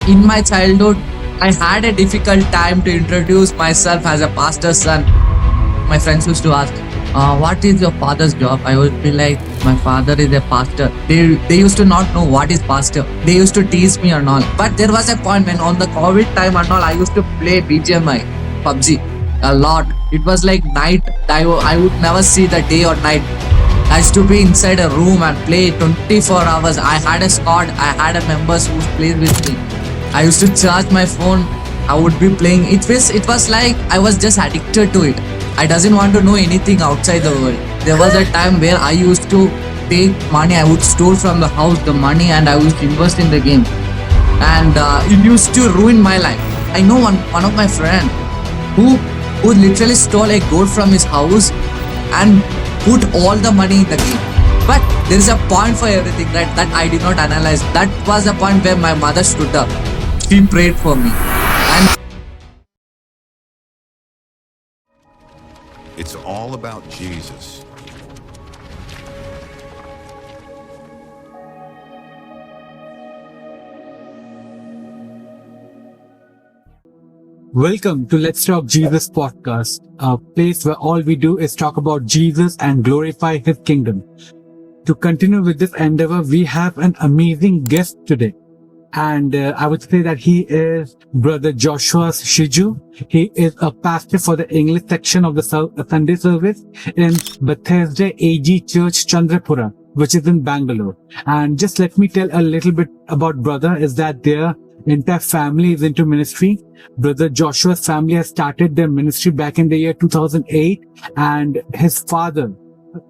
in my childhood, I had a difficult time to introduce myself as a pastor's son. My friends used to ask, what is your father's job? I would be like, my father is a pastor. They used to not know what is pastor. They used to tease me and all. But there was a point when on the COVID time and all, I used to play BGMI, PUBG a lot. It was like night. I would never see the day or night. I used to be inside a room and play 24 hours. I had a squad. I had a members who played with me. I used to charge my phone. I would be playing. It was like I was just addicted to it. I doesn't want to know anything outside the world. There was a time where I used to take money. I would steal from the house the money and I would invest in the game. And it used to ruin my life. I know one of my friend who literally stole a goat from his house and put all the money in the game. But there is a point for everything, right? That I did not analyze. That was the point where my mother stood up. She prayed for me. And it's all about Jesus. Welcome to Let's Talk Jesus podcast, a place where all we do is talk about Jesus and glorify His kingdom. To continue with this endeavor, we have an amazing guest today. And I would say that he is Brother Joshua Shiju. He is a pastor for the English section of the Sunday service in Bethesda AG Church, Chandrapura, which is in Bangalore. And just let me tell a little bit about Brother is that their entire family is into ministry. Brother Joshua's family has started their ministry back in the year 2008, and his father,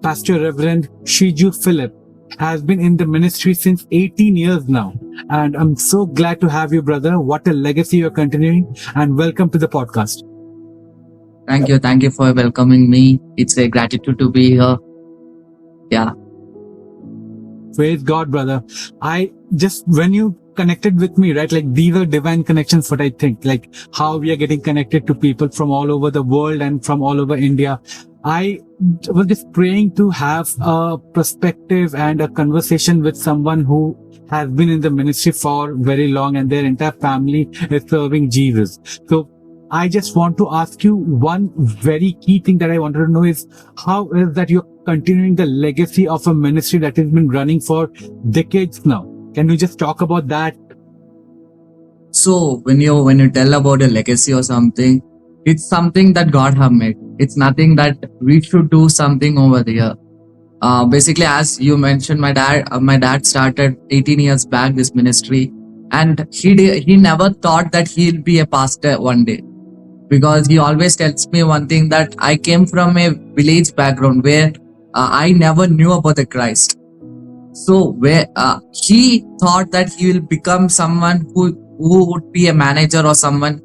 Pastor Reverend Shiju Philip, has been in the ministry since 18 years now. And I'm so glad to have you, brother. What a legacy you're continuing, and welcome to the podcast. thank you for welcoming me. It's a gratitude to be here. Yeah. Praise God, brother. When you connected with me, right? Like these are divine connections, what I think, like how we are getting connected to people from all over the world and from all over India. I was just praying to have a perspective and a conversation with someone who has been in the ministry for very long and their entire family is serving Jesus. So I just want to ask you one very key thing that I wanted to know is how is that you're continuing the legacy of a ministry that has been running for decades now? Can you just talk about that? So when you tell about a legacy or something, it's something that God have made. It's nothing that we should do something over there. Basically, as you mentioned, my dad started 18 years back this ministry, and he never thought that he'll be a pastor one day, because he always tells me one thing, that I came from a village background where I never knew about the Christ. So where he thought that he will become someone who would be a manager or someone,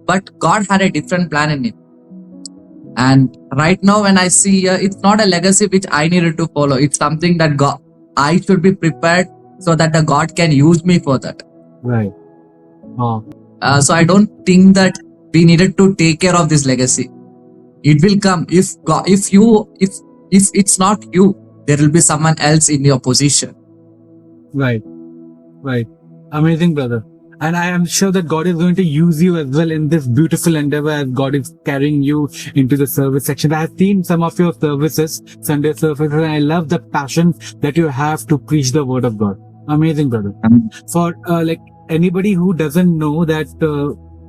but God had a different plan in him. And right now when I see here, it's not a legacy which I needed to follow. It's something that I should be prepared so that the God can use me for that. Right. So I don't think that we needed to take care of this legacy. It will come if it's not you, there will be someone else in your position. Right. Amazing, brother. And I am sure that God is going to use you as well in this beautiful endeavor as God is carrying you into the service section. I have seen some of your services, Sunday services, and I love the passion that you have to preach the word of God. Amazing, brother. For like anybody who doesn't know that,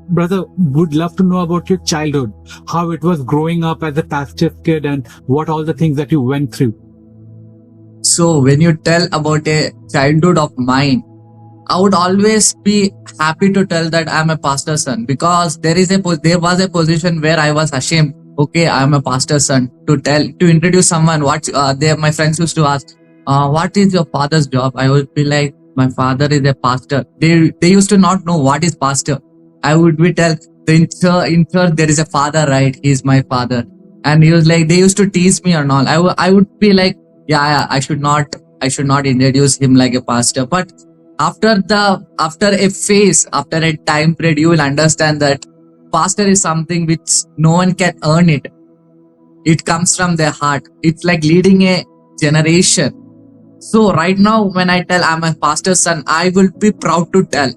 brother, would love to know about your childhood, how it was growing up as a pastor's kid and what all the things that you went through. So when you tell about a childhood of mine, I would always be happy to tell that I'm a pastor's son, because there was a position where I was ashamed. Okay, I'm a pastor's son. To introduce someone, my friends used to ask, what is your father's job? I would be like, my father is a pastor. They used to not know what is pastor. I would be tell, in church there is a father, right? He's my father. And he was like, they used to tease me and all. I would be like, yeah, I should not introduce him like a pastor. But after a phase, after a time period, you will understand that pastor is something which no one can earn it. It comes from their heart. It's like leading a generation. So right now, when I tell I'm a pastor's son, I will be proud to tell.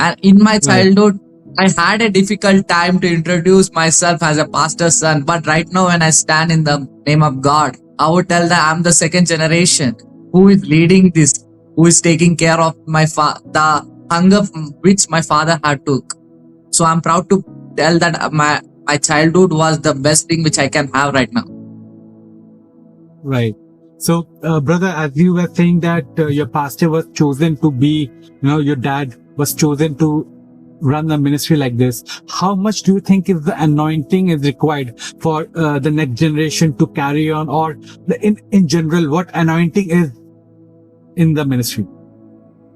And in my Right. childhood, I had a difficult time to introduce myself as a pastor's son. But right now, when I stand in the name of God, I would tell that I'm the second generation who is leading this, who is taking care of the hunger which my father had took. So I'm proud to tell that my childhood was the best thing which I can have right now. Right. So, brother, as you were saying that your pastor was chosen to be, your dad was chosen to run a ministry like this. How much do you think is the anointing is required for the next generation to carry on, or in general, what anointing is in the ministry?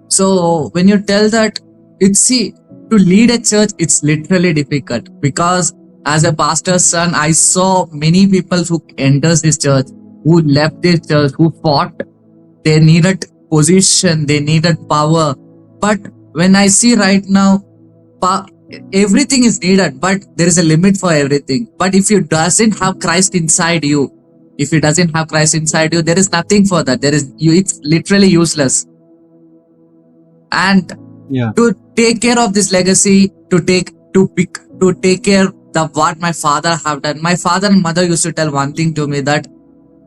So when you tell that, to lead a church, it's literally difficult, because as a pastor's son, I saw many people who enters this church, who left this church, who fought. They needed position, they needed power. But when I see right now, everything is needed, but there is a limit for everything. But if you doesn't have Christ inside you, there is nothing for that. It's literally useless. And Yeah. to take care of this legacy, to take care of what my father have done. My father and mother used to tell one thing to me, that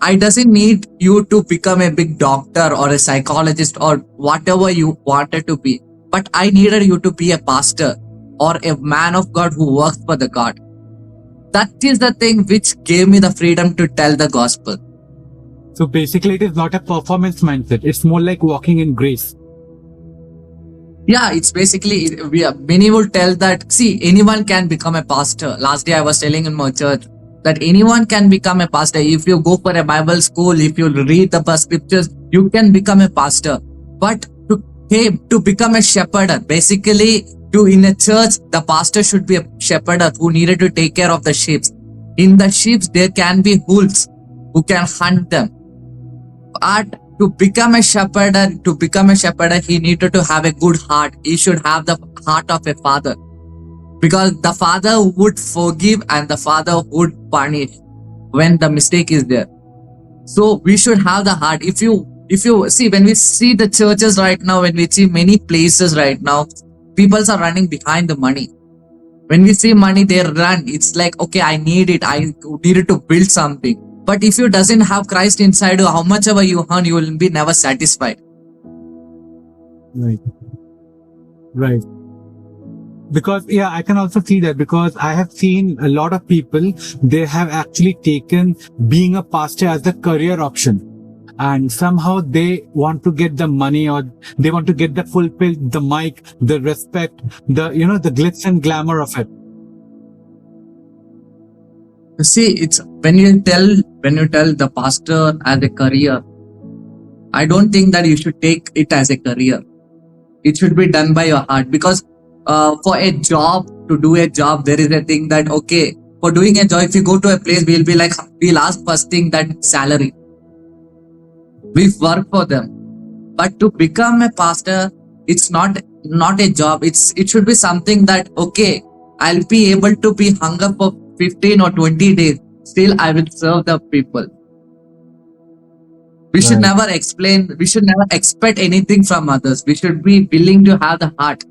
I doesn't need you to become a big doctor or a psychologist or whatever you wanted to be, but I needed you to be a pastor or a man of God who works for the God. That is the thing which gave me the freedom to tell the gospel. So basically, it is not a performance mindset. It's more like walking in grace. Yeah, it's basically, many will tell that, see, anyone can become a pastor. Last day I was telling in my church that anyone can become a pastor. If you go for a Bible school, if you read the scriptures, you can become a pastor. But to become a shepherd, basically, in a church, the pastor should be a shepherd who needed to take care of the sheep. In the sheep, there can be wolves who can hunt them. But to become a shepherd, he needed to have a good heart. He should have the heart of a father, because the father would forgive and the father would punish when the mistake is there. So we should have the heart. If you see, when we see the churches right now, when we see many places right now, people are running behind the money. When we see money, they run. It's like, okay, I need it. I needed to build something. But if you doesn't have Christ inside you, how much ever you earn, you will be never satisfied. Right. Right. Because, yeah, I can also see that, because I have seen a lot of people, they have actually taken being a pastor as a career option. And somehow they want to get the money, or they want to get the fulfill, the mic, the respect, the glitz and glamour of it. You see, it's when you tell the pastor as a career, I don't think that you should take it as a career. It should be done by your heart, because for a job, to do a job, there is a thing that, okay, for doing a job, if you go to a place, we'll ask first thing that salary. We work for them. But to become a pastor, it's not a job. It should be something that, okay, I'll be able to be hunger for 15 or 20 days. Still, I will serve the people. We should never expect anything from others. We should be willing to have the heart.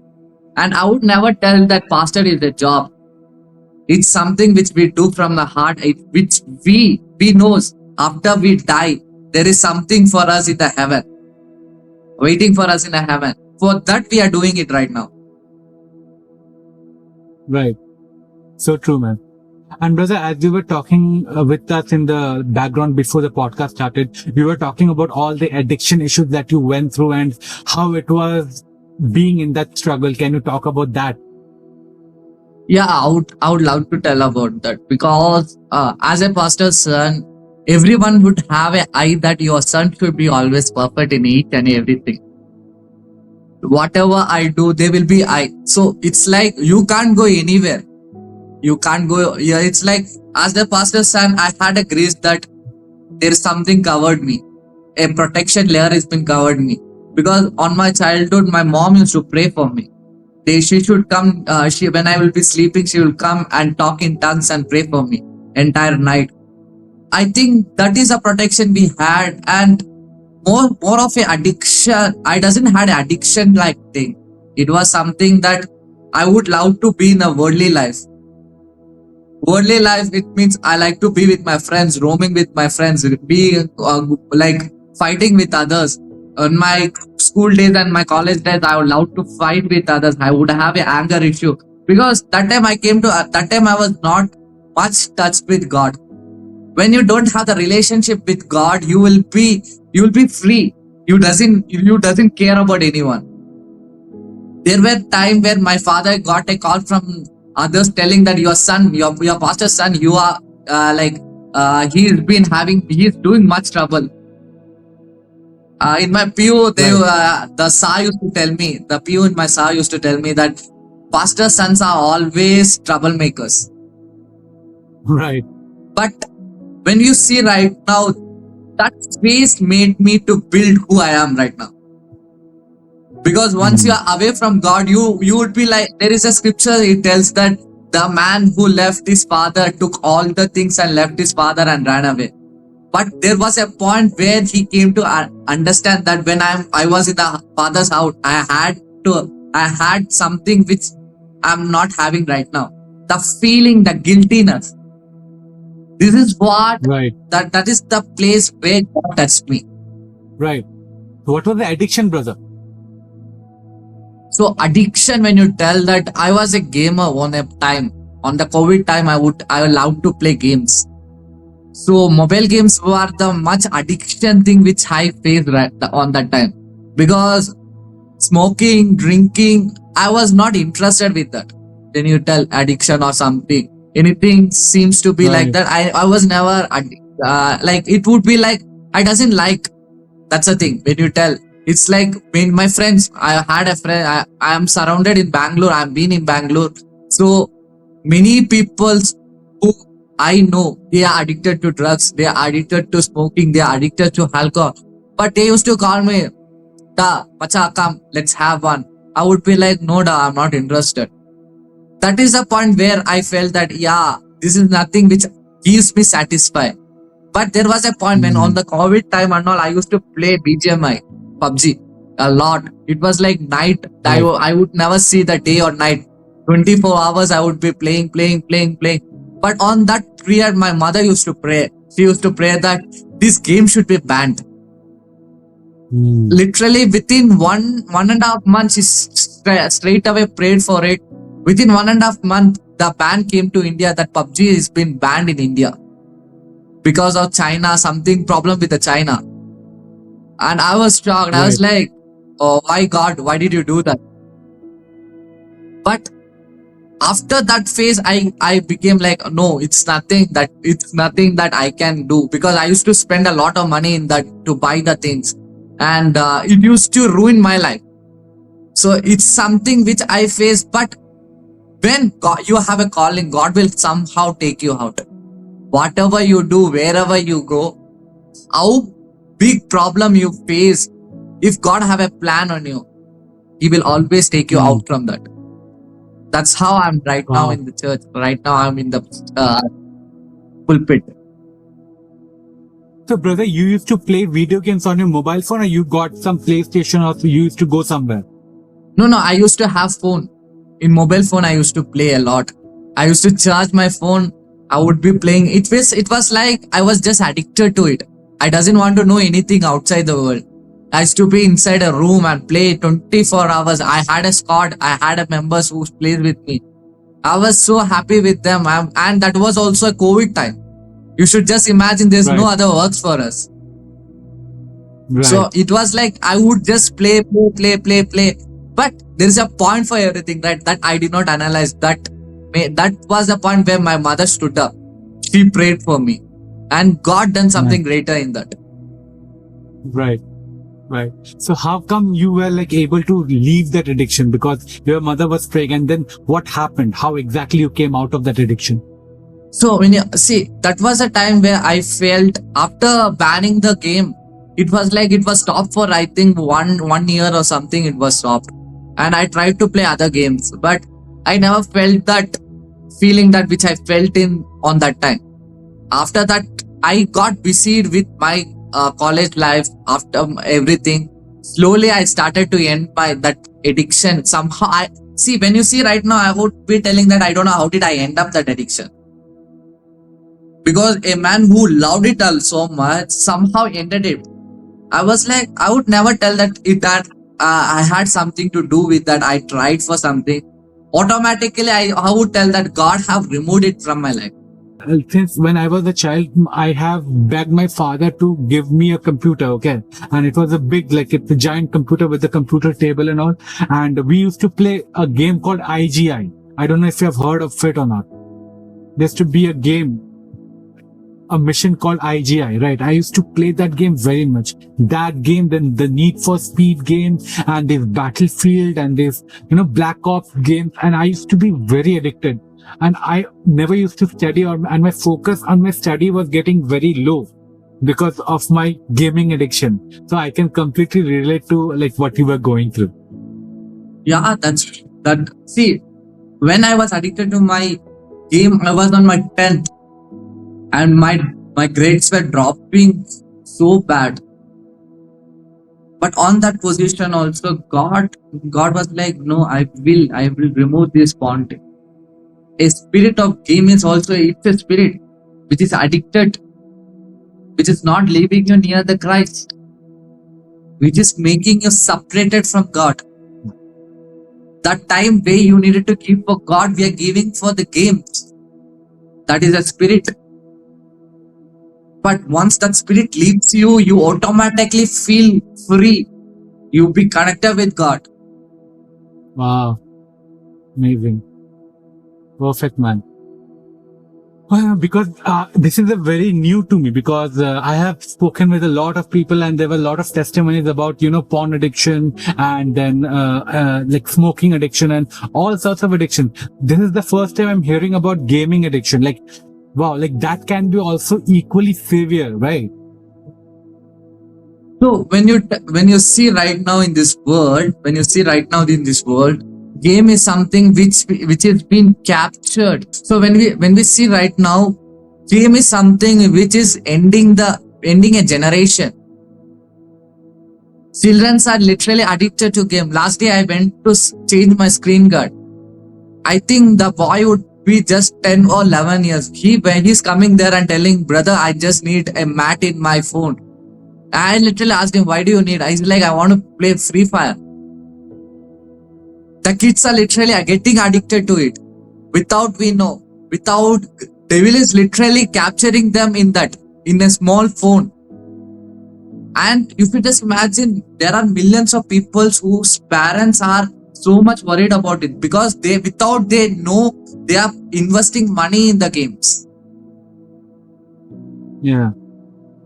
And I would never tell that pastor is a job. It's something which we do from the heart, which we knows after we die, there is something for us in the heaven, waiting for us in the heaven. For that, we are doing it right now. Right. So true, man. And brother, as you were talking with us in the background before the podcast started, you were talking about all the addiction issues that you went through and how it was being in that struggle. Can you talk about that? Yeah, I would love to tell about that, because as a pastor's son, everyone would have an eye that your son should be always perfect in each and everything. Whatever I do, there will be I. So it's like you can't go anywhere. You can't go. Yeah, it's like, as the pastor's son, I had a grace that there is something covered me. A protection layer has been covered me. Because on my childhood, my mom used to pray for me. She should come, when I will be sleeping, she will come and talk in tongues and pray for me entire night. I think that is a protection we had, and more of a addiction. I doesn't had an addiction like thing. It was something that I would love to be in a worldly life. Worldly life, it means I like to be with my friends, roaming with my friends, be like fighting with others. On my school days and my college days, I would love to fight with others. I would have an anger issue because that time I was not much touched with God. When you don't have the relationship with God, you will be free. You doesn't care about anyone. There were times where my father got a call from others telling that your son, your pastor's son, you are he's doing much trouble. In my PU, the PU in my SA used to tell me that pastor sons are always troublemakers. Right. But when you see right now, that space made me to build who I am right now. Because once you are away from God, you would be like, there is a scripture, it tells that the man who left his father took all the things and left his father and ran away. But there was a point where he came to understand that when I was in the father's house, I had something which I'm not having right now. The feeling, the guiltiness. This is what, Right. that is the place where God touched me. Right. What was the addiction, brother? So addiction, when you tell that, I was a gamer on a time. On the COVID time, I allowed to play games. So mobile games were the much addiction thing which I faced on that time. Because smoking, drinking, I was not interested with that. Then you tell addiction or something. Anything seems to be Right. like that. I was never, like it would be like, I doesn't like. That's the thing. When you tell, it's like when my friends, I had a friend, I am surrounded in Bangalore, I've been in Bangalore. So many people who I know, they are addicted to drugs, they are addicted to smoking, they are addicted to alcohol. But they used to call me, "Da, macha, come, let's have one." I would be like, "No, da, I'm not interested." That is the point where I felt that, yeah, this is nothing which gives me satisfied. But there was a point when on the COVID time and all, I used to play BGMI, PUBG, a lot. It was like night. I would never see the day or night. 24 hours I would be playing. But on that period, my mother used to pray. She used to pray that this game should be banned. Literally within one and a half months, she straight away prayed for it. Within 1.5 months, the ban came to India that PUBG has been banned in India because of China, something problem with the China. And I was shocked. I was like, "Oh my God, why did you do that?" But after that phase, I became like, no, it's nothing that I can do, because I used to spend a lot of money in that to buy the things, and it used to ruin my life. So it's something which I face. But when you have a calling, God will somehow take you out. Whatever you do, wherever you go, how big problem you face, if God have a plan on you, He will always take you out from that. That's how I'm right now in the church. Right now I'm in the pulpit. So, brother, you used to play video games on your mobile phone, or you got some PlayStation, or you used to go somewhere? No, I used to have phone. In mobile phone, I used to play a lot. I used to charge my phone. I would be playing. It was like I was just addicted to it. I doesn't want to know anything outside the world. I used to be inside a room and play 24 hours. I had a squad. I had a members who played with me. I was so happy with them. And that was also a COVID time. You should just imagine there's no other works for us. Right. So it was like I would just play. But there is a point for everything, right? That I did not analyze. That was the point where my mother stood up. She prayed for me. And God done something greater in that. Right. So how come you were like able to leave that addiction? Because your mother was praying, and then what happened? How exactly you came out of that addiction? So when you see, that was a time where I felt after banning the game, it was like it was stopped for I think one year or something. It was stopped, and I tried to play other games, but I never felt that feeling that which I felt on that time. After that, I got busy with my college life. After everything, slowly I started to end that addiction. Somehow I see, when you see right now, I would be telling that I don't know how did I end up that addiction. Because a man who loved it all so much somehow ended it. I was like, I would never tell that I had something to do with that. I tried for something. Automatically, I would tell that God have removed it from my life. Since when I was a child, I have begged my father to give me a computer, okay? And it was a big, like it's a giant computer with a computer table and all. And we used to play a game called IGI. I don't know if you have heard of it or not. There used to be a game, a mission called IGI, right? I used to play that game very much. That game, then the Need for Speed game, and this Battlefield and this, Black Ops games. And I used to be very addicted. And I never used to study, and my focus on my study was getting very low because of my gaming addiction. So I can completely relate to like what you were going through. Yeah, that. See, when I was addicted to my game, I was on my 10th, and my grades were dropping so bad. But on that position also, God was like, no, I will remove this bond. A spirit of game is also, it's a spirit which is addicted, which is not leaving you near the Christ, which is making you separated from God. That time where you needed to give for God, we are giving for the games. That is a spirit. But once that spirit leaves you, you automatically feel free. You be connected with God. Wow. Amazing. Perfect, man. Well, because this is a very new to me, because I have spoken with a lot of people, and there were a lot of testimonies about, porn addiction, and then like smoking addiction and all sorts of addiction. This is the first time I'm hearing about gaming addiction. Like, wow, like that can be also equally severe, right? So when you see right now in this world, game is something which has been captured. So when we see right now, game is something which is ending a generation. Children are literally addicted to game. Last day I went to change my screen guard. I think the boy would be just 10 or 11 years. When he's coming there and telling, brother, I just need a mat in my phone. I literally asked him, why do you need? He's like, I want to play Free Fire. The kids are literally getting addicted to it without devil is literally capturing them in a small phone. And if you just imagine, there are millions of people whose parents are so much worried about it because they know they are investing money in the games. Yeah.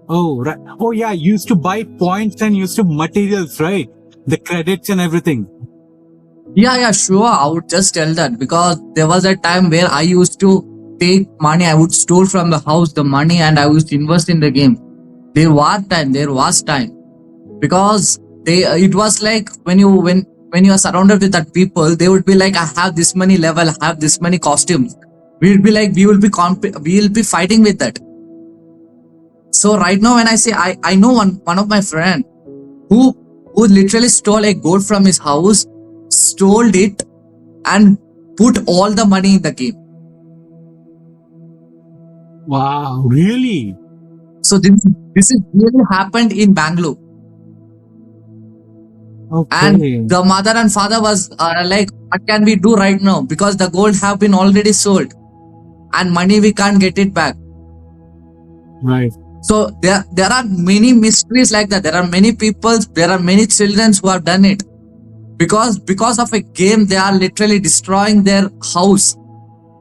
Oh, right. Oh, yeah. You used to buy points and used to materials, right? The credits and everything. Yeah, sure. I would just tell that because there was a time where I used to take money. I would steal from the house the money and I used to invest in the game. There was time because it was like when you are surrounded with that people, they would be like, I have this many level, I have this many costumes. We will be fighting with that. So right now when I say I know one of my friend who literally stole a gold from his house, stole it and put all the money in the game. Wow, really? So this is really happened in Bangalore. Okay. And the mother and father was like, what can we do right now? Because the gold have been already sold and money we can't get it back. Right. So there are many mysteries like that. There are many people, there are many children who have done it. Because of a game, they are literally destroying their house.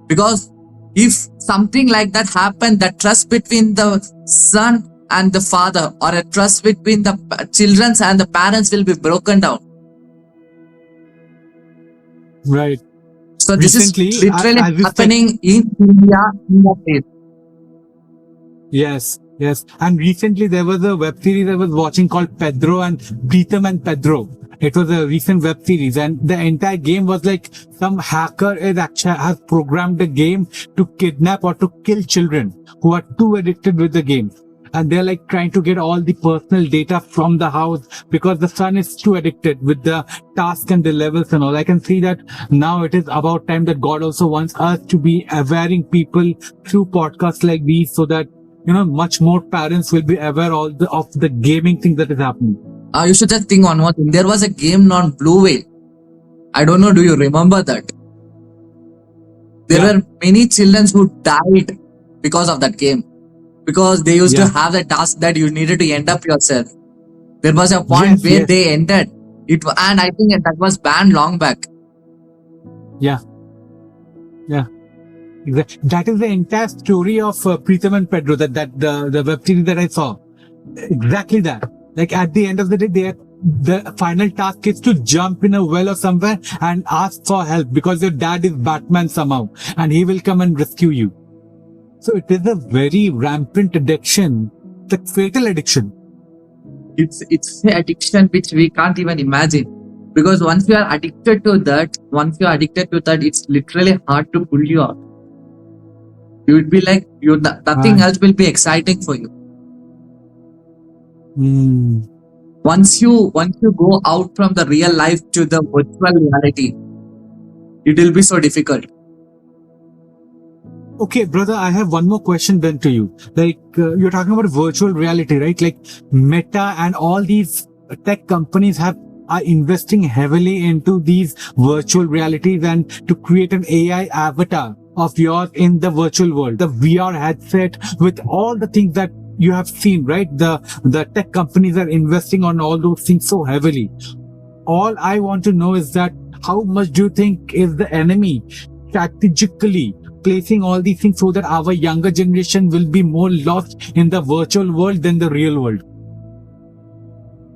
Because if something like that happened, the trust between the son and the father, or a trust between the children and the parents will be broken down. Right. So Recently, this is literally happening in India. Yes. And recently there was a web series I was watching called Pedro and Pritam and Pedro. It was a recent web series, and the entire game was like some hacker has programmed the game to kidnap or to kill children who are too addicted with the game. and they're like trying to get all the personal data from the house because the son is too addicted with the task and the levels and all. I can see that now it is about time that God also wants us to be awareing people through podcasts like these, so that much more parents will be aware of the gaming thing that is happening. You should just think on one thing. There was a game on Blue Whale. I don't know, do you remember that? There were many children who died because of that game. Because they used to have the task that you needed to end up yourself. There was a point where they ended it, and I think that was banned long back. Yeah. Exactly. That is the entire story of Pritham and Pedro, that the web series that I saw. Exactly that. Like at the end of the day, the final task is to jump in a well or somewhere and ask for help because your dad is Batman somehow, and he will come and rescue you. So it is a very rampant addiction, the fatal addiction. It's an addiction which we can't even imagine. Because once you are addicted to that, it's literally hard to pull you out. You would be like, nothing else will be exciting for you. Once you go out from the real life to the virtual reality, it will be so difficult. Okay, brother, I have one more question then to you. Like, you're talking about virtual reality, right? Like Meta and all these tech companies are investing heavily into these virtual realities and to create an AI avatar of yours in the virtual world, the VR headset with all the things that you have seen, right? The tech companies are investing on all those things so heavily. All I want to know is that how much do you think is the enemy strategically placing all these things so that our younger generation will be more lost in the virtual world than the real world?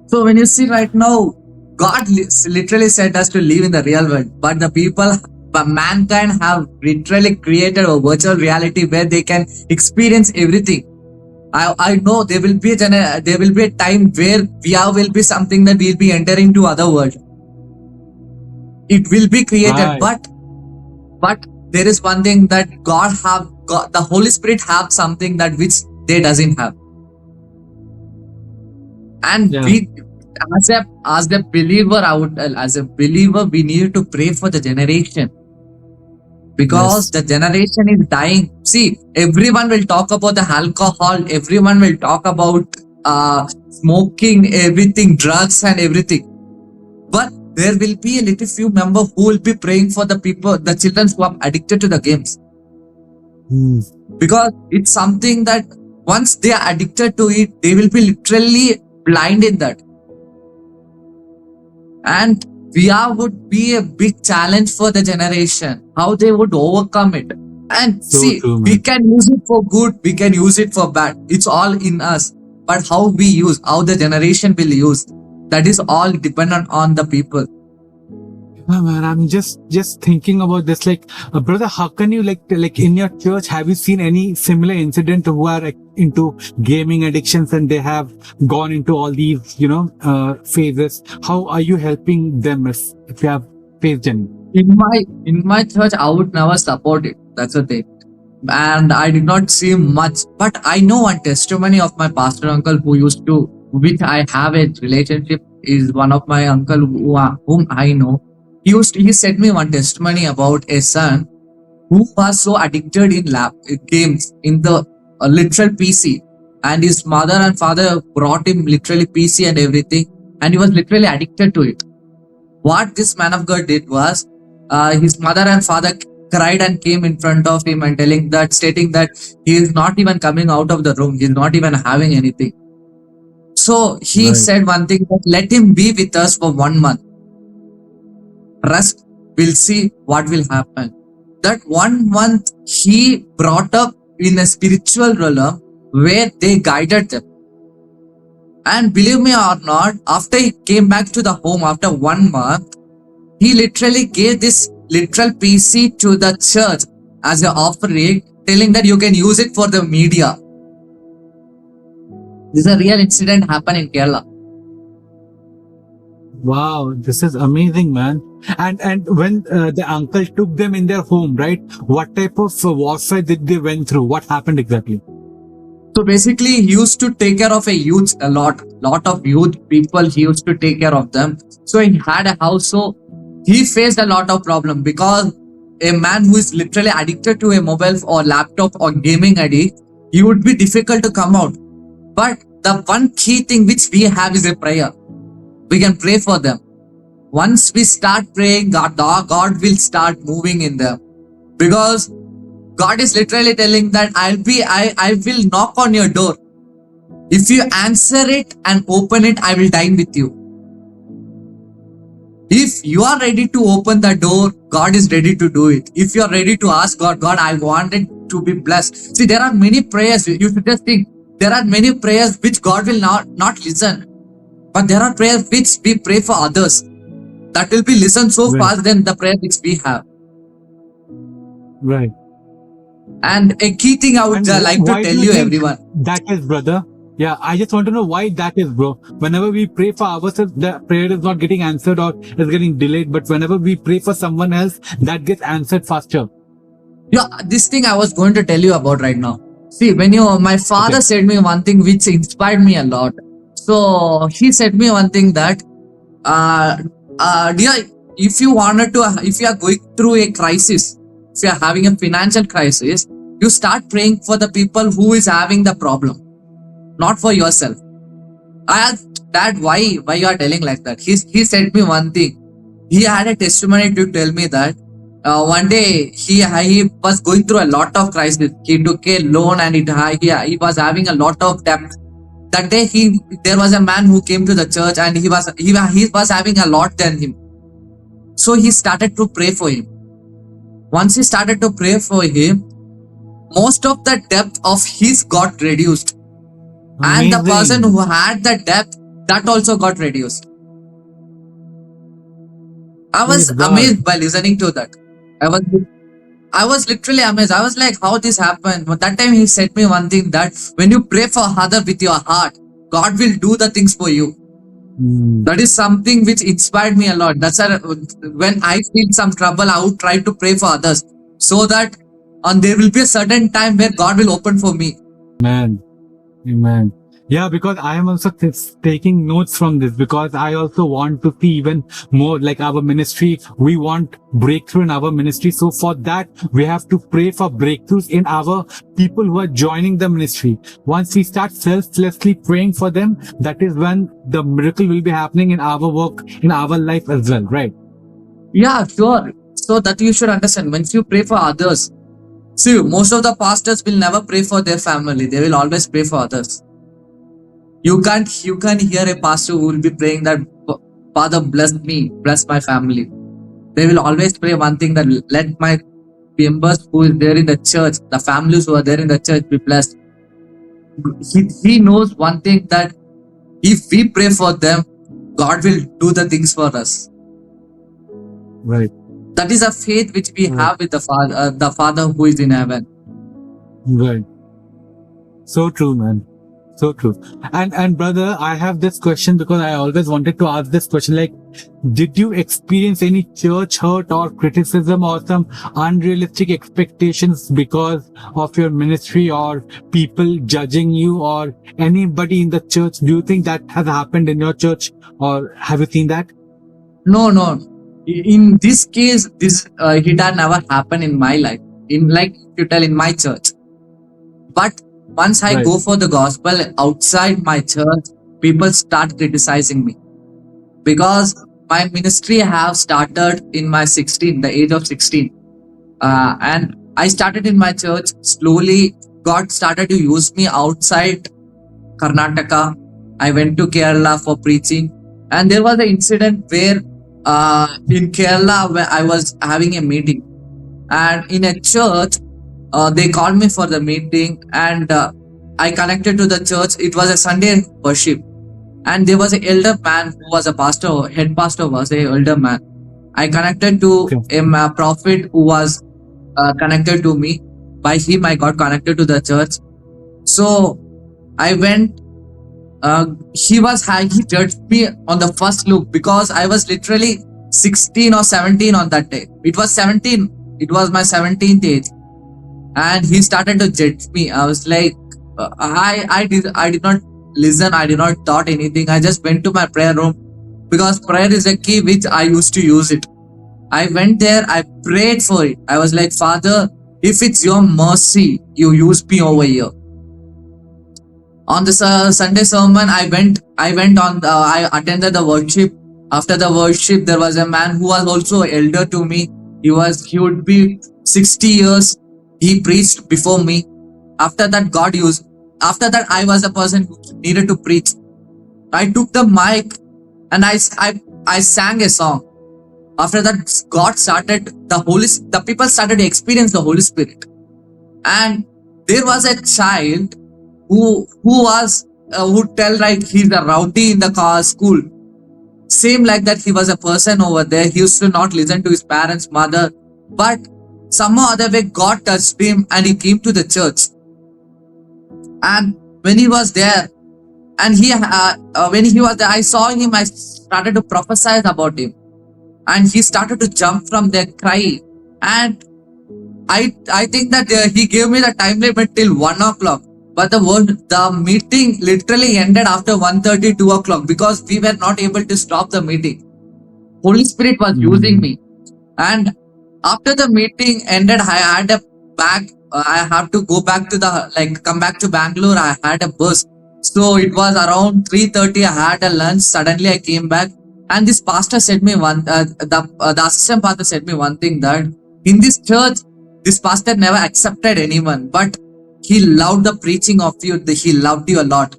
So when you see right now, God literally said us to live in the real world, but mankind have literally created a virtual reality where they can experience everything. I know there will be a time where VR will be something that we'll be entering to other world. It will be created, but there is one thing that the Holy Spirit have something that which they doesn't have. And we, as a believer, we need to pray for the generation. Because the generation is dying. See, everyone will talk about the alcohol, everyone will talk about smoking, everything, drugs and everything. But there will be a little few members who will be praying for the people, the children who are addicted to the games. Because it's something that once they are addicted to it, they will be literally blind in that. And VR would be a big challenge for the generation, how they would overcome it. And we can use it for good, we can use it for bad. It's all in us. But how the generation will use, that is all dependent on the people. Oh man, I'm just thinking about this. Like, brother, how can you like in your church, have you seen any similar incident who are into gaming addictions and they have gone into all these, phases? How are you helping them if you have faced any? In my church, I would never support it. That's the thing. And I did not see much, but I know one testimony of my pastor uncle which I have a relationship, is one of my uncle whom I know. He said me one testimony about a son who was so addicted in games, in the literal PC, and his mother and father brought him literally PC and everything, and he was literally addicted to it. What this man of God did was, his mother and father cried and came in front of him and stating that he is not even coming out of the room, he is not even having anything. So he said one thing, that let him be with us for 1 month. Rest, we'll see what will happen. That 1 month he brought up in a spiritual realm where they guided them. And believe me or not, after he came back to the home after 1 month, he literally gave this literal PC to the church as an offering, telling that you can use it for the media. This is a real incident happened in Kerala. Wow, this is amazing, man. And when the uncle took them in their home, right? What type of warfare did they went through? What happened exactly? So basically, he used to take care of a lot of youth people. He used to take care of them. So he had a house. So he faced a lot of problem because a man who is literally addicted to a mobile or laptop or gaming addict, he would be difficult to come out. But the one key thing which we have is a prayer. We can pray for them. Once we start praying, God will start moving in them, because God is literally telling that I will knock on your door. If you answer it and open it, I will dine with you. If you are ready to open the door, God is ready to do it. If you are ready to ask God, I wanted to be blessed. See, there are many prayers. You should just think, there are many prayers which God will not listen. But there are prayers which we pray for others that will be listened so Right. fast than the prayer which we have. Right. And a key thing I would And like to why tell do you, think everyone. that is, brother? Yeah, I just want to know why that is, bro. Whenever we pray for ourselves, the prayer is not getting answered or is getting delayed. But whenever we pray for someone else, that gets answered faster. Yeah, this thing I was going to tell you about right now. See, my father Okay. said me one thing which inspired me a lot. So he said me one thing that, dear, if you are going through a crisis, if you are having a financial crisis, you start praying for the people who is having the problem, not for yourself. I asked, Dad, why you are telling like that? He said me one thing. He had a testimony to tell me that one day he was going through a lot of crisis. He took a loan and he was having a lot of debt. That day there was a man who came to the church and he was having a lot than him. So he started to pray for him. Once he started to pray for him, most of the debt of his got reduced. And the person Amazing. who had the debt, that also got reduced. I was Praise God. amazed by listening to that. I was literally amazed. I was like, how this happened? But that time he said me one thing, that when you pray for other with your heart, God will do the things for you. Mm. That is something which inspired me a lot. That's why when I feel some trouble, I would try to pray for others, so that there will be a certain time where God will open for me. Amen. Amen. Yeah, because I am also taking notes from this, because I also want to see even more like our ministry. We want breakthrough in our ministry. So for that, we have to pray for breakthroughs in our people who are joining the ministry. Once we start selflessly praying for them, that is when the miracle will be happening in our work, in our life as well, right? Yeah, sure. So that you should understand, once you pray for others, see, most of the pastors will never pray for their family. They will always pray for others. You can't hear a pastor who will be praying that, Father, bless me, bless my family. They will always pray one thing, that let my members who is there in the church, the families who are there in the church, be blessed. He knows one thing, that if we pray for them, God will do the things for us. Right. That is a faith which we have with the Father who is in heaven. Right. So true, man. So true. And brother, I have this question because I always wanted to ask this question. Like, did you experience any church hurt or criticism or some unrealistic expectations because of your ministry, or people judging you, or anybody in the church? Do you think that has happened in your church, or have you seen that? No. In this case, this it had never happened in my life. In my church. But once I Right. go for the gospel outside my church, people start criticizing me, because my ministry have started in the age of 16. And I started in my church. Slowly, God started to use me outside Karnataka. I went to Kerala for preaching. And there was an incident where in Kerala, where I was having a meeting. And in a church, they called me for the meeting, and I connected to the church. It was a Sunday worship, and there was an elder man who was a pastor. Head pastor was an elder man. I connected to Okay. a prophet who was connected to me. By him, I got connected to the church. So I went. He judged me on the first look, because I was literally 16 or 17 on that day. It was 17. It was my 17th age. And he started to judge me. I was like, I did not listen. I did not thought anything. I just went to my prayer room because prayer is a key which I used to use it. I went there. I prayed for it. I was like, Father, if it's your mercy, you use me over here. On the Sunday sermon, I went on. I attended the worship. After the worship, there was a man who was also elder to me. He would be 60 years. He preached before me. After that, After that, I was a person who needed to preach. I took the mic and I sang a song. After that, the people started to experience the Holy Spirit. And there was a child who tell like he's a rowdy in the school. Same like that, he was a person over there. He used to not listen to his parents, mother, but somehow other way God touched him and he came to the church. And when he was there, and when he was there, I saw him. I started to prophesy about him, and he started to jump from there, cry. And I think that he gave me the time limit till 1:00, but the meeting literally ended after 1:30, 2:00 because we were not able to stop the meeting. Holy Spirit was using me, and after the meeting ended, I had a bag. I have to go back to come back to Bangalore. I had a bus. So it was around 3:30. I had a lunch. Suddenly I came back and this pastor said me the assistant pastor said me one thing, that in this church, this pastor never accepted anyone, but he loved the preaching of you. He loved you a lot.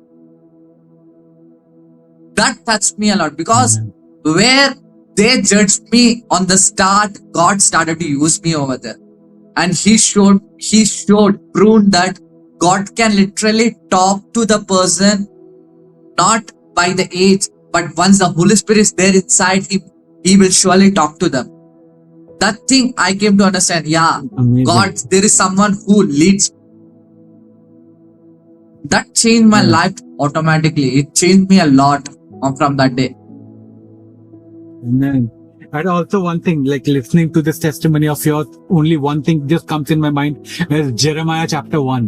That touched me a lot because where they judged me on the start, God started to use me over there. And he proved that God can literally talk to the person, not by the age, but once the Holy Spirit is there inside him, he will surely talk to them. That thing I came to understand. Yeah, Amazing. God, there is someone who leads. That changed my life automatically. It changed me a lot from that day. Amen. And also one thing, like listening to this testimony of yours, only one thing just comes in my mind is Jeremiah chapter 1,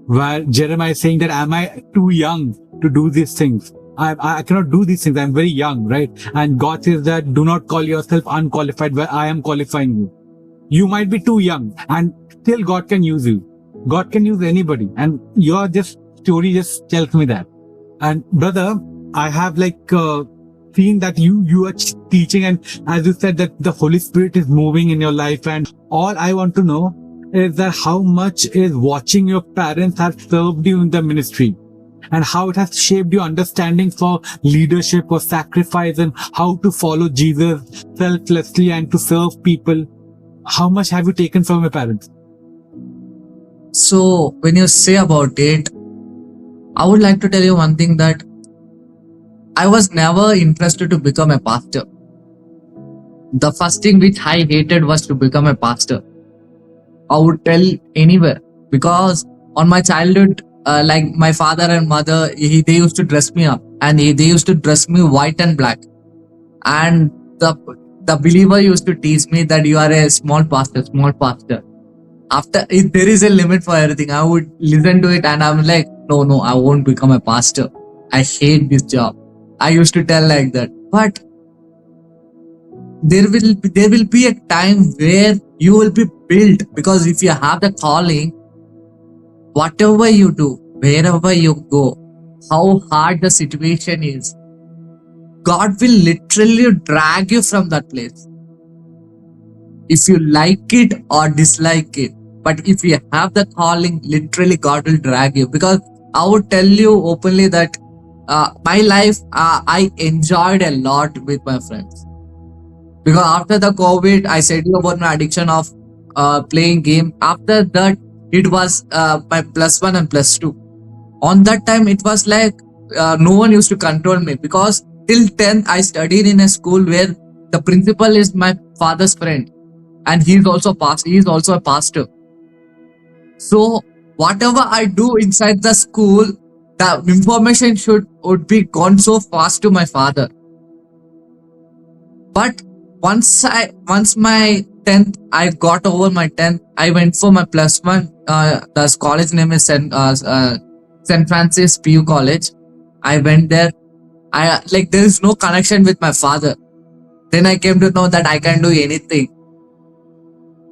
where Jeremiah is saying that, am I too young to do these things? I cannot do these things. I'm very young, right? And God says that do not call yourself unqualified where I am qualifying you. You might be too young and still God can use you. God can use anybody. And your story just tells me that. And brother, I have seen that you are teaching, and as you said that the Holy Spirit is moving in your life, and all I want to know is that how much is watching your parents have served you in the ministry, and how it has shaped your understanding for leadership or sacrifice and how to follow Jesus selflessly and to serve people. How much have you taken from your parents? So when you say about it, I would like to tell you one thing, that I was never interested to become a pastor. The first thing which I hated was to become a pastor. I would tell anywhere, because on my childhood, my father and mother, they used to dress me up, and they used to dress me white and black. And the believer used to teach me that you are a small pastor. There is a limit for everything. I would listen to it and I'm like, no, I won't become a pastor. I hate this job. I used to tell like that. But there will be a time where you will be built, because if you have the calling, whatever you do, wherever you go, how hard the situation is, God will literally drag you from that place. If you like it or dislike it. But if you have the calling, literally God will drag you. Because I would tell you openly that my life, I enjoyed a lot with my friends. Because after the COVID, I said you about my addiction of playing game. After that, it was my +1 and +2. On that time, it was like no one used to control me, because till 10th, I studied in a school where the principal is my father's friend, and he is also a pastor. So whatever I do inside the school, the information would be gone so fast to my father. But once my 10th, I got over my 10th, I went for my +1. The college name is St. Francis PU College. I went there. There is no connection with my father. Then I came to know that I can do anything.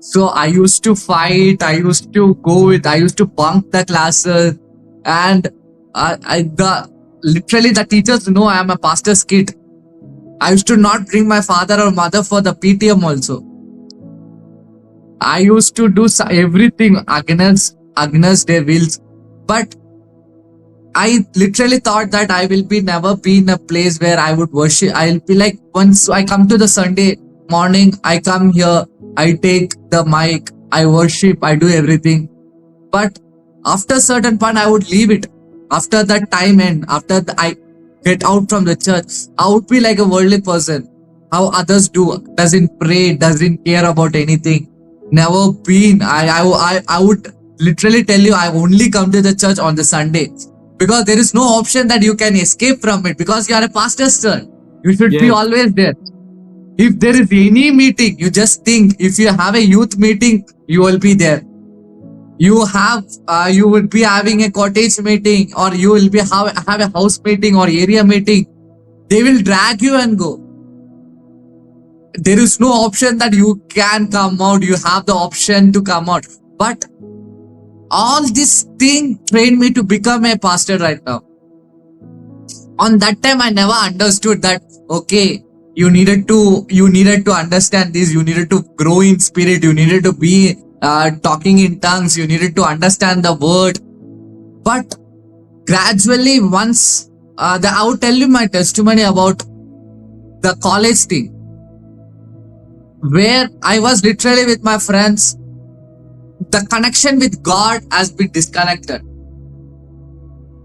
So I used to fight. I used to bunk the classes, and literally the teachers know I am a pastor's kid. I used to not bring my father or mother for the PTM also. I used to do everything against their wills, but I literally thought that I will never be in a place where I would worship. I'll be like, once I come to the Sunday morning, I come here, I take the mic, I worship, I do everything. But after a certain point, I would leave it. After that time end, I get out from the church, I would be like a worldly person. How others do, doesn't pray, doesn't care about anything. Never been. I would literally tell you, I only come to the church on the Sunday. Because there is no option that you can escape from it, because you are a pastor's son. You should be always there. If there is any meeting, you just think, if you have a youth meeting, you will be there. You would be having a cottage meeting, or you will be have a house meeting or area meeting. They will drag you and go. There is no option that you can come out. You have the option to come out. But all this thing trained me to become a pastor right now. On that time, I never understood that, okay, you needed to understand this, you needed to grow in spirit, you needed to be talking in tongues, you needed to understand the word. But gradually, once, I will tell you my testimony about the college thing, where I was literally with my friends. The connection with God has been disconnected.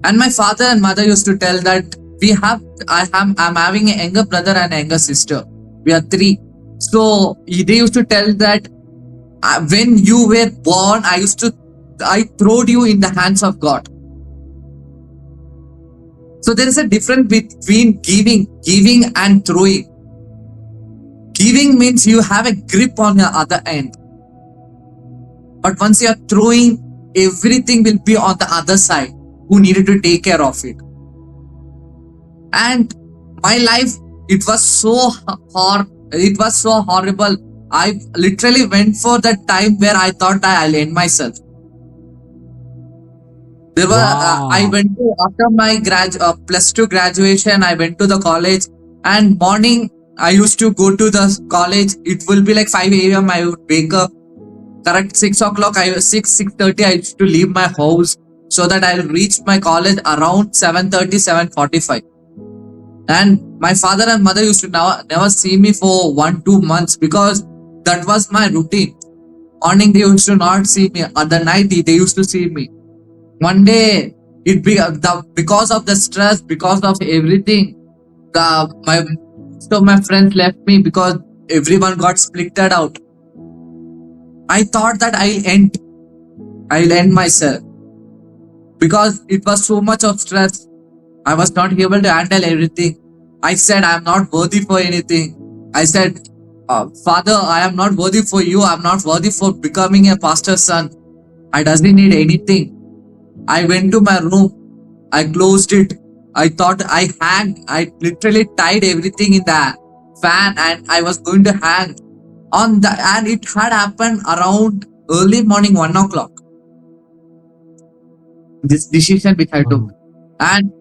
And my father and mother used to tell that I'm having a younger brother and a younger sister. We are 3. So they used to tell that when you were born, I throwed you in the hands of God. So there is a difference between giving and throwing. Giving means you have a grip on your other end. But once you are throwing, everything will be on the other side, who needed to take care of it. And my life, it was so horrible. I literally went for that time where I thought I'll end myself. I went to, after my plus 2 graduation, I went to the college, and morning I used to go to the college. It will be like 5 a.m. I would wake up. Correct 6 o'clock, 6:30, I used to leave my house so that I'll reach my college around 7:30, 7:45. And my father and mother used to never see me for 1-2 months, because that was my routine. Morning they used to not see me. At the night they used to see me. One day, because of the stress, because of everything, my friends left me because everyone got splitted out. I thought that I'll end myself, because it was so much of stress. I was not able to handle everything. I said, I'm not worthy for anything. I said, Father, I am not worthy for you. I'm not worthy for becoming a pastor's son. I doesn't need anything. I went to my room. I closed it. I thought I literally tied everything in the fan, and I was going to hang. And it had happened around early morning 1 o'clock. This decision which I took. And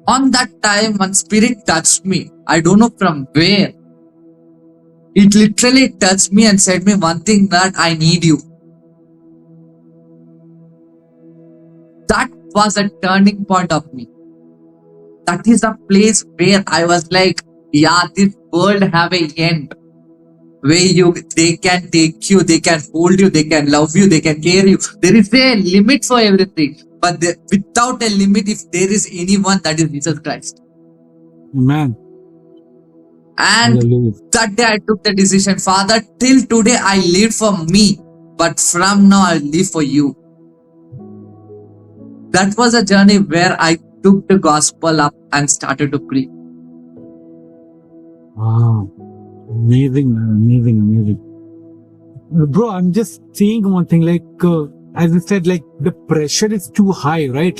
on that time, one spirit touched me. I don't know from where. It literally touched me and said me one thing, that I need you. That was a turning point of me. That is a place where I was like, yeah, this world have an end. Where they can take you, they can hold you, they can love you, they can care you. There is a limit for everything. But without a limit, if there is anyone, that is Jesus Christ. Amen. And Hallelujah. That day I took the decision, Father, till today I live for me, but from now I live for you. That was a journey where I took the gospel up and started to preach. Wow. Amazing, man. Amazing. Bro, I'm just seeing one thing, as you said, the pressure is too high, right?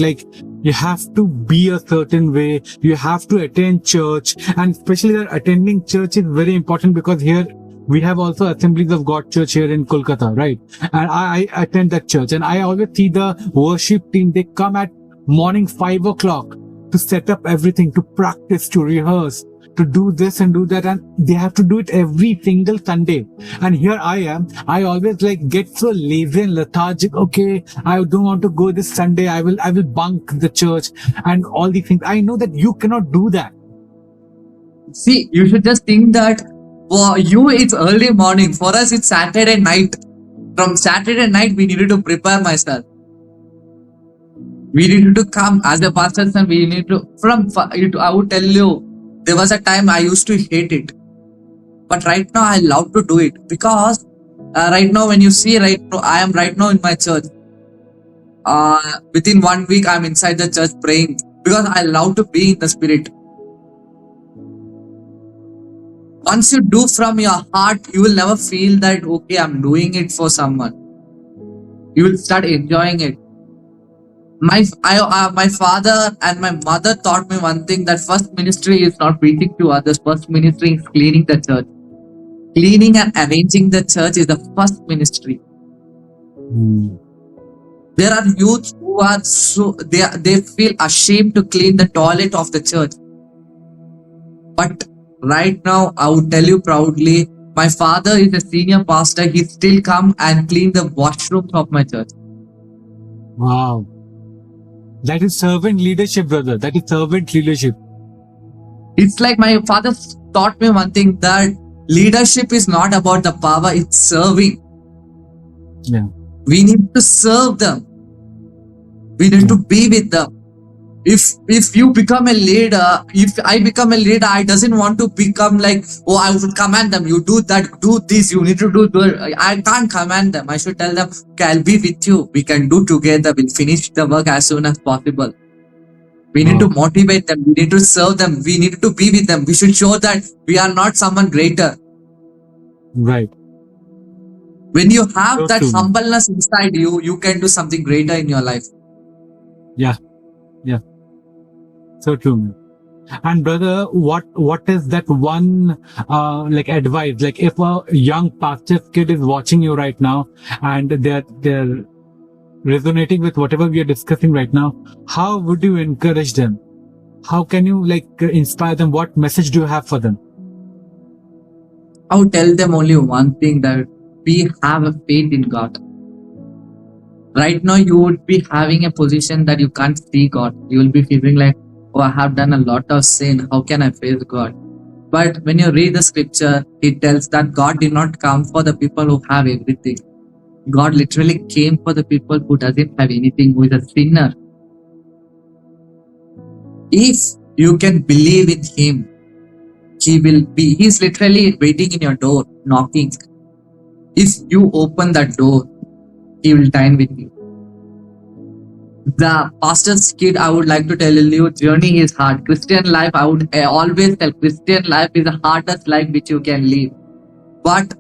You have to be a certain way. You have to attend church, and especially that attending church is very important because here we have also Assemblies of God Church here in Kolkata, right? And I attend that church, and I always see the worship team. They come at morning 5 o'clock to set up everything, to practice, to rehearse, to do this and do that, and they have to do it every single Sunday. And here I am. I always get so lazy and lethargic. Okay, I don't want to go this Sunday. I will bunk the church and all these things. I know that you cannot do that. See, you should just think that for you it's early morning. For us it's Saturday night. From Saturday night we needed to prepare myself. We needed to come as a pastor son. We need to I would tell you, there was a time I used to hate it, but right now I love to do it because right now when you see right now I am right now in my church. Within 1 week I'm inside the church praying because I love to be in the spirit. Once you do from your heart, you will never feel that okay, I'm doing it for someone. You will start enjoying it. My father and my mother taught me one thing, that first ministry is not preaching to others. First ministry is cleaning the church. Cleaning and arranging the church is the first ministry. There are youths who are they feel ashamed to clean the toilet of the church. But right now, I would tell you proudly, my father is a senior pastor. He still come and clean the washrooms of my church. Wow. That is servant leadership, brother. That is servant leadership. It's like my father taught me one thing, that leadership is not about the power, it's serving. Yeah. We need to serve them. We need to be with them. If you become a leader, if I become a leader, I doesn't want to become like, oh, I will command them. You do that, do this, you need to do that. I can't command them. I should tell them, okay, I'll be with you. We can do together. We'll finish the work as soon as possible. We need to motivate them. We need to serve them. We need to be with them. We should show that we are not someone greater. Right. When you have So that true. humbleness inside you, you can do something greater in your life. Yeah. Yeah. So true, man. And brother, what is that one advice? Like if a young pastor's kid is watching you right now and they're resonating with whatever we are discussing right now, how would you encourage them? How can you inspire them? What message do you have for them? I would tell them only one thing, that we have a faith in God. Right now, you would be having a position that you can't see God. You will be feeling like, oh, I have done a lot of sin. How can I face God? But when you read the scripture, it tells that God did not come for the people who have everything. God literally came for the people who doesn't have anything, who is a sinner. If you can believe in Him, He's literally waiting in your door, knocking. If you open that door, He will dine with you. The pastor's kid, I would like to tell you, journey is hard. Christian life, I would always tell, Christian life is the hardest life which you can live. But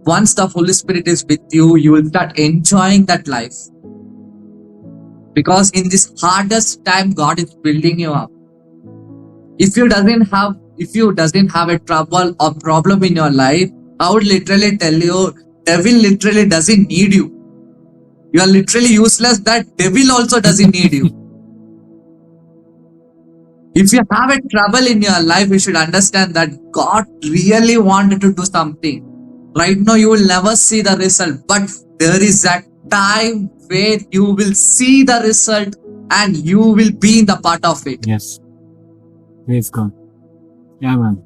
once the Holy Spirit is with you, you will start enjoying that life. Because in this hardest time, God is building you up. If you doesn't have a trouble or problem in your life, I would literally tell you, devil literally doesn't need you. You are literally useless. That devil also doesn't need you. If you have a trouble in your life, you should understand that God really wanted to do something. Right now, you will never see the result, but there is that time where you will see the result and you will be in the part of it. Yes. Praise God. Yeah, man.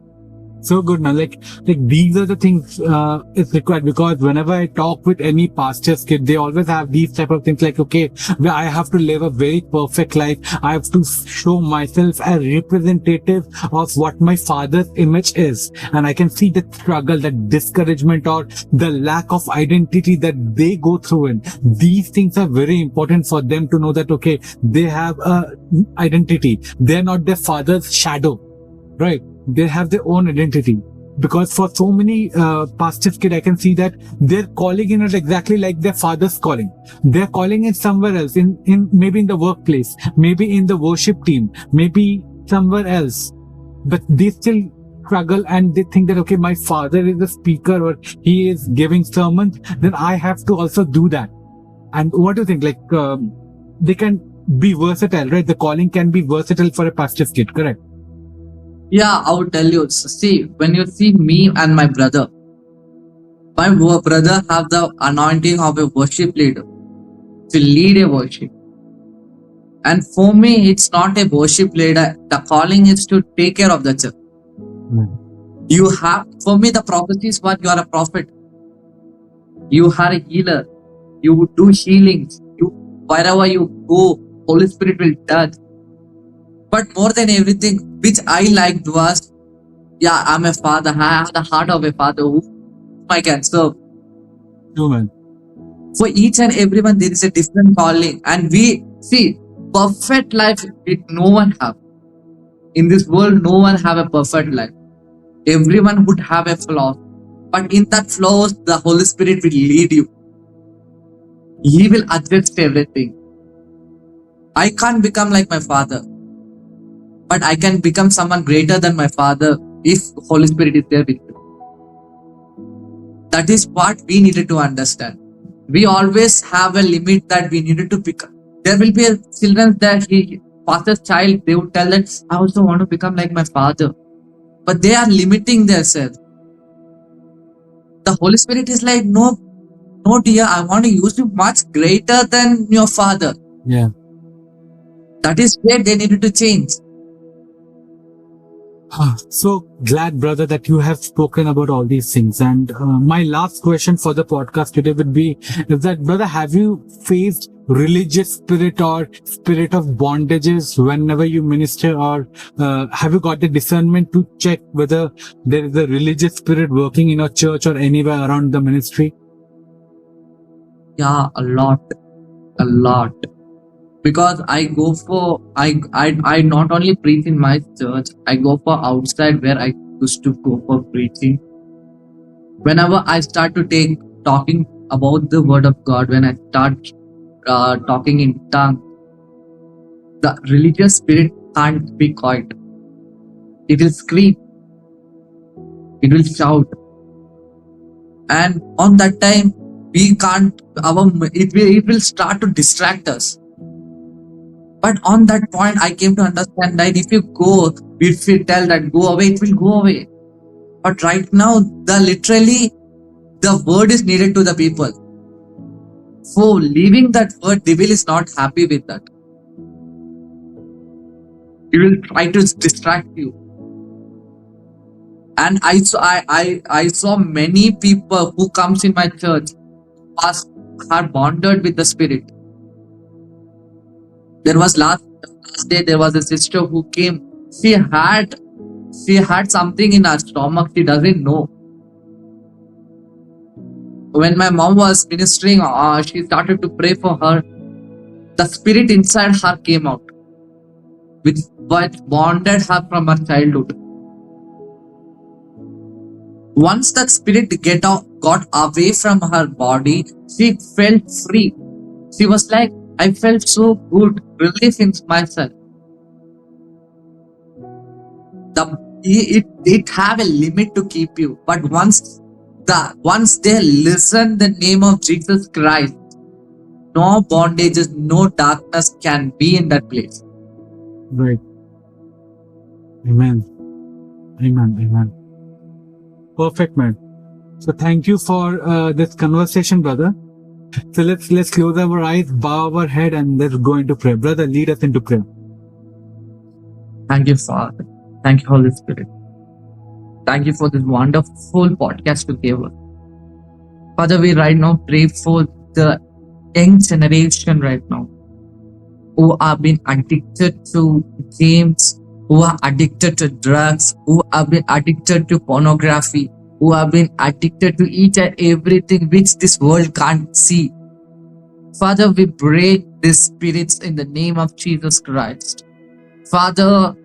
So good, man. Like these are the things it's required, because whenever I talk with any pastor's kid, they always have these type of things like, okay, I have to live a very perfect life. I have to show myself as representative of what my father's image is. And I can see the struggle, that discouragement, or the lack of identity that they go through. And these things are very important for them to know that, okay, they have a identity. They're not their father's shadow, right? They have their own identity. Because for so many pastors kid, I can see that their calling is not exactly like their father's calling. Their calling is somewhere else, in maybe in the workplace, maybe in the worship team, maybe somewhere else. But they still struggle and they think that, okay, my father is a speaker or he is giving sermons, then I have to also do that. And what do you think? Like, they can be versatile, right? The calling can be versatile for a pastor's kid, correct? Yeah, I would tell you. See, when you see me and my brother have the anointing of a worship leader to lead a worship. And for me, it's not a worship leader. The calling is to take care of the church. You have, for me, the prophecy is what you are a prophet. You are a healer. You would do healings. Wherever you go, Holy Spirit will touch. But more than everything, which I liked was, yeah, I'm a father. I have the heart of a father who I can serve. Amen. For each and everyone, there is a different calling. And we see, perfect life, no one have. In this world, no one have a perfect life. Everyone would have a flaw. But in that flaws, the Holy Spirit will lead you. He will adjust everything. I can't become like my father. But I can become someone greater than my father if Holy Spirit is there with me. That is what we needed to understand. We always have a limit that we needed to pick up. There will be children that pastor's child, they would tell that I also want to become like my father. But they are limiting themselves. The Holy Spirit is like, no dear, I want to use you much greater than your father. Yeah. That is where they needed to change. So glad, brother, that you have spoken about all these things. And my last question for the podcast today would be, is that, brother, have you faced religious spirit or spirit of bondages whenever you minister, or have you got the discernment to check whether there is a religious spirit working in your church or anywhere around the ministry? Yeah, a lot. Because I go for, I not only preach in my church, I go for outside where I used to go for preaching. Whenever I start to talking about the word of God, when I start talking in tongue, the religious spirit can't be quiet. It will scream. It will shout. And on that time, we can't, it will start to distract us. But on that point, I came to understand that if you tell that go away, it will go away. But right now, the word is needed to the people. For leaving that word, devil is not happy with that. He will try to distract you. And I saw many people who comes in my church are bonded with the spirit. There was last day, there was a sister who came. She had something in her stomach. She doesn't know. When my mom was ministering, she started to pray for her. The spirit inside her came out, which bonded her from her childhood. Once that spirit got away from her body, she felt free. She was like, I felt so good, relief in myself. It have a limit to keep you, but once they listen the name of Jesus Christ, no bondages, no darkness can be in that place. Right. Amen. Perfect, man. So thank you for this conversation, brother. So let's close our eyes, bow our head, and let's go into prayer. Brother, lead us into prayer. Thank you, Father. Thank you, Holy Spirit. Thank you for this wonderful podcast you gave us. Father, we right now pray for the young generation right now who have been addicted to games, who are addicted to drugs, who have been addicted to pornography, who have been addicted to each and everything which this world can't see. Father, we break these spirits in the name of Jesus Christ. Father,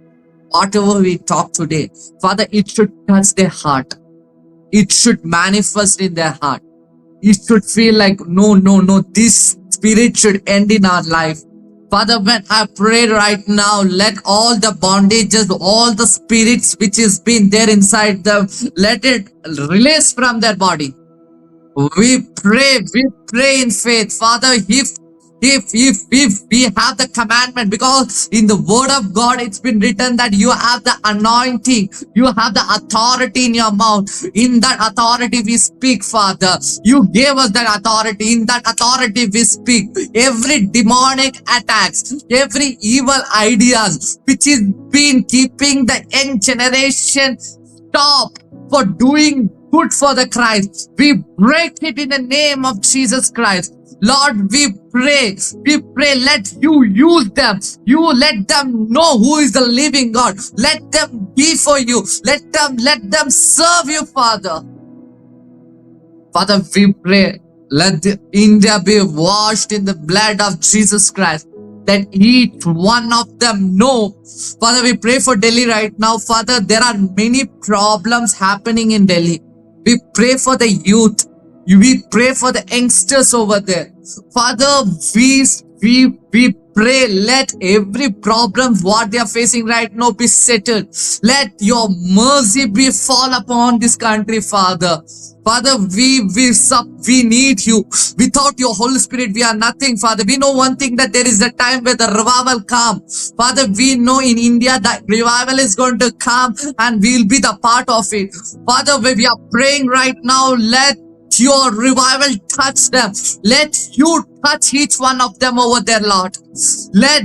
whatever we talk today, Father, it should touch their heart. it should manifest in their heart. It should feel like, no, this spirit should end in our life. Father, when I pray right now, let all the bondages, all the spirits which has been there inside them, let it release from their body. We pray in faith. Father, if we have the commandment, because in the word of God it's been written that you have the anointing, you have the authority in your mouth. In that authority we speak, Father. You gave us that authority. In that authority we speak. Every demonic attacks, every evil ideas which is been keeping the young generation stop for doing good for the Christ, we break it in the name of Jesus Christ. Lord, we pray, let you use them. You let them know who is the living God. Let them be for you. Let them serve you, Father. Father, we pray, let India be washed in the blood of Jesus Christ. That each one of them know. Father, we pray for Delhi right now. Father, there are many problems happening in Delhi. We pray for the youth. We pray for the youngsters over there. Father, we pray, let every problem what they are facing right now be settled. Let your mercy be fall upon this country, Father. Father, we need you. Without your Holy Spirit, we are nothing, Father. We know one thing, that there is a time where the revival comes. Father, we know in India that revival is going to come and we will be the part of it. Father, we are praying right now, let your revival touch them. Let you touch each one of them over there, Lord. Let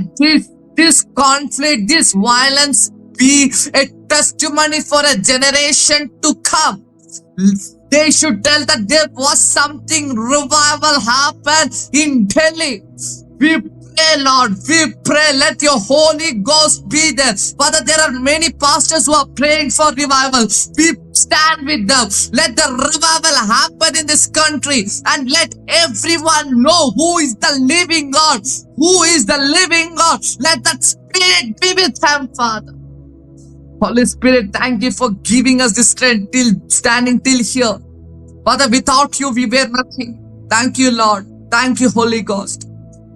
this conflict, this violence be a testimony for a generation to come. They should tell that there was something revival happened in Delhi. We pray, Lord, we pray, let your Holy Ghost be there. Father, there are many pastors who are praying for revival. We stand with them. Let the revival happen in this country and let everyone know who is the living God. Who is the living God? Let that Spirit be with them, Father. Holy Spirit, thank you for giving us the strength standing till here. Father, without you, we were nothing. Thank you, Lord. Thank you, Holy Ghost.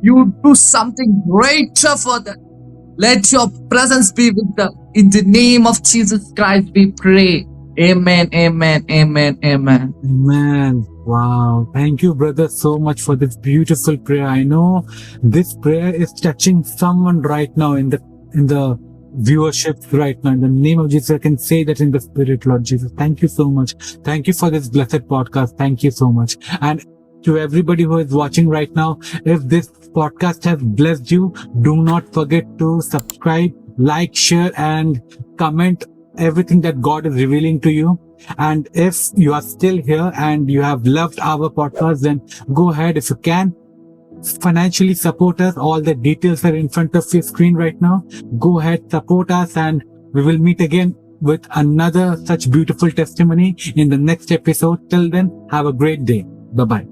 You do something greater for them. Let your presence be with them. In the name of Jesus Christ, we pray. Amen, amen, amen, amen. Amen. Wow. Thank you, brother, so much for this beautiful prayer. I know this prayer is touching someone right now in the viewership right now. In the name of Jesus, I can say that in the spirit, Lord Jesus. Thank you so much. Thank you for this blessed podcast. Thank you so much. And to everybody who is watching right now, if this podcast has blessed you, do not forget to subscribe, like, share, and comment everything that God is revealing to you. And if you are still here and you have loved our podcast, then go ahead, if you can, financially support us. All the details are in front of your screen right now. Go ahead, support us, and we will meet again with another such beautiful testimony in the next episode. Till then, have a great day. Bye-bye.